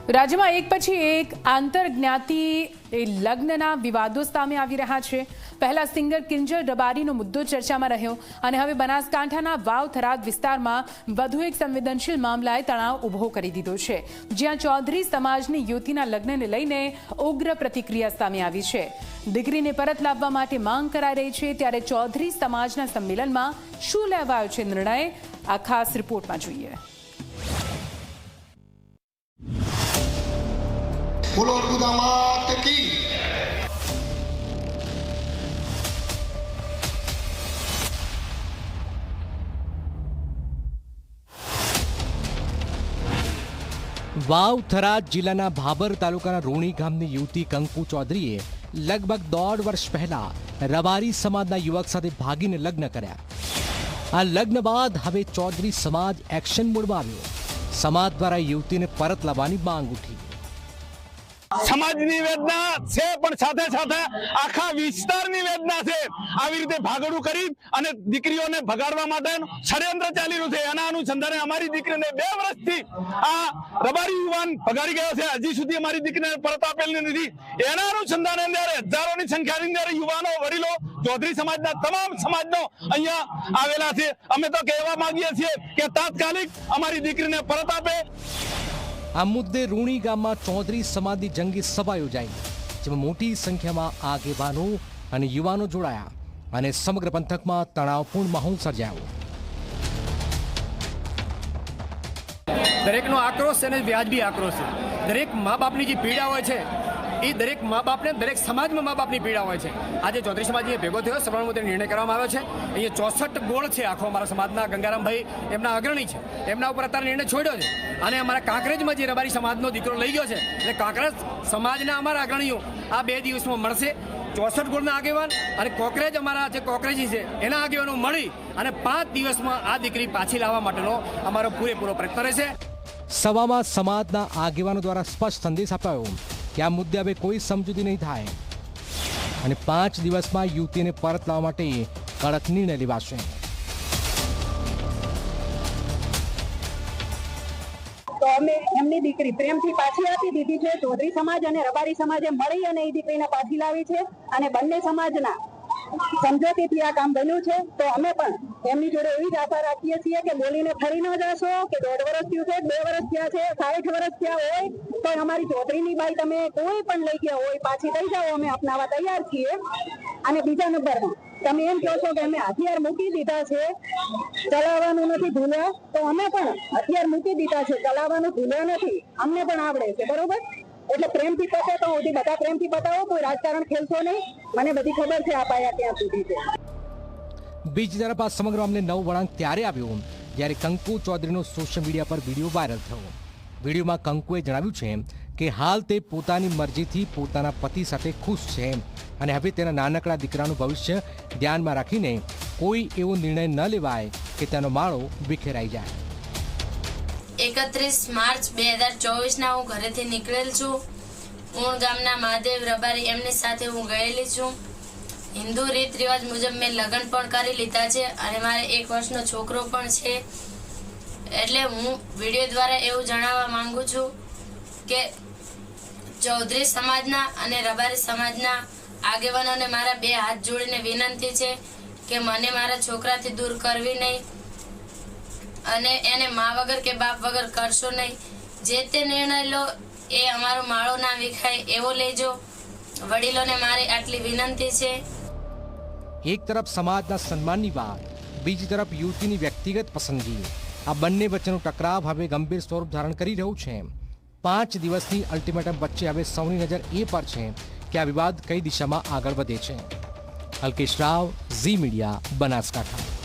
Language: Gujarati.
રાજ્યમાં એક પછી એક આંતરજ્ઞાતિ લગ્નના વિવાદો સામે આવી રહ્યા છે। પહેલા સિંગર કિંજલ રબારીનો મુદ્દો ચર્ચામાં રહ્યો અને હવે બનાસકાંઠાના વાવ થરાદ વિસ્તારમાં વધુ એક સંવેદનશીલ મામલાએ તણાવ ઊભો કરી દીધો છે, જ્યાં ચૌધરી સમાજની યુવતીના લગ્નને લઈને ઉગ્ર પ્રતિક્રિયા સામે આવી છે। દીકરીને પરત લાવવા માટે માંગ કરાઈ રહી છે, ત્યારે ચૌધરી સમાજના સંમેલનમાં શું લેવાયો છે નિર્ણય, આ ખાસ રિપોર્ટમાં જોઈએ। બોલો ખુદા માત કી। વાવ થરાદ જિલ્લાના ભાબર તાલુકાના રોણી ગામની યુવતી કંકુ ચૌધરીએ લગભગ 1.5 વર્ષ પહેલા રબારી સમાજના યુવક સાથે ભાગીને લગ્ન કર્યા। આ લગ્ન બાદ હવે ચૌધરી સમાજ એક્શન મોડમાં આવ્યો। સમાજ દ્વારા યુવતીને પરત લાવવાની માંગ ઉઠી। સમાજની વેદના છે, પણ સાથે સાથે આખા વિસ્તારની વેદના છે। આવી રીતે ભાગડું કરી અને દીકરીઓને ભગાડવા માટે ષડયંત્ર ચાલી રહ્યું છે। એના અનુસંધાને અમારી દીકરીને 2 વર્ષથી આ રબારી યુવાન ભગાડી ગયો છે, હજી સુધી અમારી દીકરીને પરત આપેલી નથી। એના અનુસંધાને અંદર હજારોની સંખ્યાની અંદર યુવાનો, વડીલો, ચૌધરી સમાજના તમામ સમાજનો અહીંયા આવેલા છે। અમે તો કહેવા માંગીએ છીએ કે તાત્કાલિક અમારી દીકરીને પરત આપે। આ મુદ્દે રૂણી ગામમાં ચૌધરી સમાજની જંગી સભા યોજાઈ, જેમાં મોટી સંખ્યામાં આગેવાનો અને યુવાનો જોડાયા અને સમગ્ર પંથકમાં તણાવપૂર્ણ માહોલ સર્જાયો। દરેકનો આક્રોશ અને વ્યાજબી આક્રોશ છે। દરેક મા બાપની જે પીડા હોય છે એ દરેક મા બાપને, દરેક સમાજમાં મા બાપની પીડા હોય છે। આજે ચૌધરી સમાજ ભેગો થયો, સર્વાનુમતે નિર્ણય કરવામાં આવ્યો છે। અહીંયા 64 ગોળ છે આખો અમારા સમાજના, ગંગારામભાઈ એમના અગ્રણી છે, એમના ઉપર અત્યારે નિર્ણય છોડ્યો છે। અને અમારા કાંકરેજમાં જે રબારી સમાજનો દીકરો લઈ ગયો છે, એટલે કાંકરેજ સમાજના અમારા અગ્રણીઓ આ 2 દિવસમાં મળશે। 64 ગોળના આગેવાન અને કોકરેજ અમારા જે કોકરેજી છે એના આગેવાનો મળી અને 5 દિવસમાં આ દીકરી પાછી લાવવા માટેનો અમારો પૂરેપૂરો પ્રયત્ન રહેશે। સભામાં સમાજના આગેવાનો દ્વારા સ્પષ્ટ સંદેશ અપાયો કે આ મુદ્દે હવે કોઈ સમજૂતી નહીં થાય અને 5 દિવસમાં યુવતીને પરત લાવવા માટે કડક નિર્ણય લેવાશે। તો અમે એમની દીકરી પ્રેમથી પાછી આપી દીધી છે। ચૌધરી સમાજ અને રબારી સમાજે મળી અને એ દીકરીને પાછી લાવી છે અને બંને સમાજના સમજૂતીથી આ કામ બન્યું છે। તો અમે પણ એમની જોડે એવી જ આશા રાખીએ છીએ કે બોલીને ફરી ન જશો કે 1.5 વર્ષ થયું છે, 2 વર્ષ થયા છે, 60 વર્ષ થયા હોય તો અમારી ચૌધરીની બાઈ તમે કોઈ પણ લઈ ગયા હોય પાછી લઈ જાઓ, અમે અપનાવવા તૈયાર છીએ। અને બીજા નંબરમાં તમે એમ કહો છો કે અમે હથિયાર મૂકી દીધા છે, ચલાવવાનું નથી ભૂલ્યા, તો અમે પણ હથિયાર મૂકી દીધા છે, ચલાવવાનું ભૂલ્યા નથી, અમને પણ આવડે છે, બરોબર? એટલે પ્રેમથી પતે તો સુધી બધા પ્રેમથી પતાવો, કોઈ રાજકારણ ખેલશો નહીં, મને બધી ખબર છે આ પાયા ક્યાં સુધી છે। બીજી તરફ આ સમગ્ર મામલે નવો વળાંક ત્યારે આવ્યો જ્યારે કંકુ ચૌધરીનો સોશિયલ મીડિયા પર વિડીયો વાયરલ થયો। વિડીયોમાં કંકુએ જણાવ્યું છે કે હાલ તે પોતાની મરજીથી પોતાના પતિ સાથે ખુશ છે અને હવે તેના નાનકડા દીકરાનું ભવિષ્ય ધ્યાનમાં રાખીને કોઈ એવો નિર્ણય ન લેવાય કે તેનો માળો વિખેરાઈ જાય। 31 માર્ચ 2024ના હું ઘરેથી નીકળેલ છું। ઊણ ગામના મહાદેવ રબારી એમની સાથે હું ગયેલી છું। હિન્દુ રીત રિવાજ મુજબ મેં લગ્ન પણ કરી લીધા છે અને મારે 1 વર્ષનો છોકરો પણ છે। એટલે હું વિડીયો દ્વારા એવું જણાવવા માંગુ છું કે ચૌધરી સમાજના અને રબારી સમાજના આગેવાનોને મારા 2 હાથ જોડીને વિનંતી છે કે મને મારા છોકરાથી દૂર કરવી નહીં અને એને મા વગર કે બાપ વગર કરશો નહીં। જે તે નિર્ણય લો એ અમારો માળો ના વિખાય એવો લેજો। વડીલોને મારી આટલી વિનંતી છે। એક તરફ સમાજના સન્માનની વાત, બીજી તરફ યુવતીની વ્યક્તિગત પસંદગી, આ બંને વચ્ચેનો ટકરાવ હવે ગંભીર સ્વરૂપ ધારણ કરી રહ્યું છે। 5 દિવસની અલ્ટિમેટમ વચ્ચે હવે સૌની નજર એ પર છે કે આ વિવાદ કઈ દિશામાં આગળ વધે છે। અલ્કેશ રાવ, ઝી મીડિયા, બનાસકાંઠા।